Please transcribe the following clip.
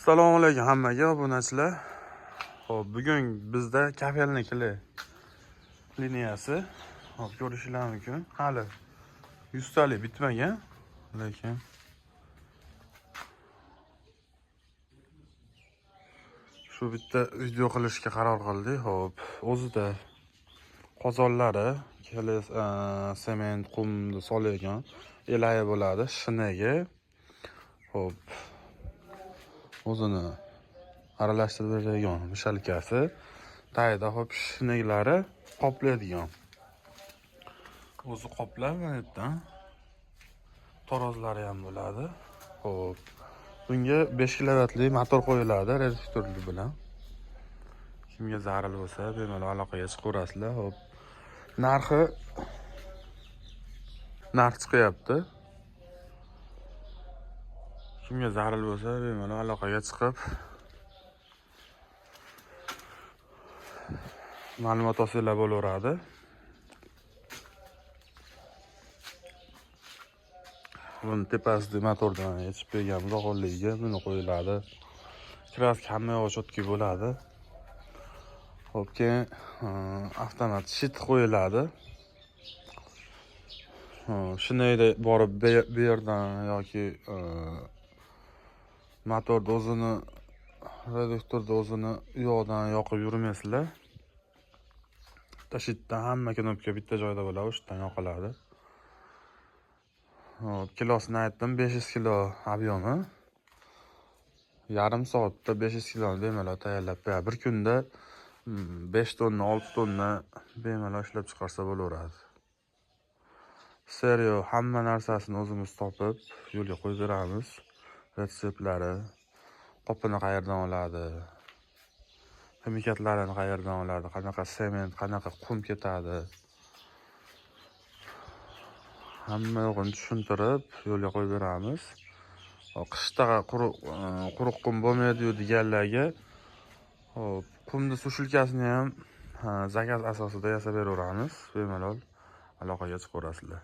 Assalomu alaykum hammaga obunachilar. Xo'p, bugun bizda kafelniklar liniyasi. Xo'p, ko'rishingiz mumkin. Hali 100 talik bitmagan, lekin shu bitta video qilishga qaror qildik. Xo'p, o'zida qozonlari, sement, qumni solayotgan elay bo'ladi, shinaga. Xo'p, o'zini aralashtirib beradigan mishalkasi, tayda hop shinaklari qoplaydigan. O'zi qoplab mana yerdan torozlari ham bo'ladi. Xo'p, bunga 5 kilovatli motor qo'yiladi reduktorli bilan. Kimga zarur bo'lsa, bemalol aloqaga chiqaverasizlar. Xo'p, narx chiqyapti. Kimga zarur bo'lsa, bemalol aloqaga chiqib ma'lumot olsanglar bo'laveradi. Buni tepasida motordan yechib bergan uzoqligiga buni qo'yiladi. Kraska hamma yoq chotki bo'ladi. Xo'p, keyin avtomat shit qo'yiladi. Shunday borib bu yerdan yoki motorda o'zini reduktorda o'zini yoqdan yoqib yurmaysizlar. Tashitdan hamma knopka bitta joyda bo'ladi, o'shdan yoqiladi. Hop, kilosini aytdim, 500 kilo obyomi. Yarim soatda 500 kiloni bemalol tayyorlab qo'yadi. Bir kunda 5 tonna, 6 tonna bemalol ishlab chiqarsa bo'laveradi. Seryo hamma narsasini o'zimiz topib yo'lga qo'yib beramiz. Retseptlari, qopini qayerdan oladi, ximikatlarini qayerdan oladi, qanaqa sement, qanaqa qum ketadi. Hamma yo'g'ini tushuntirib yo'lga qo'yib beramiz. Qishda quruq qum bo'lmaydi deganlarga hop, qumni sushilkasini ham zakaz asosida yasab beraveramiz. Bemalol aloqaga chiqaverasizlar.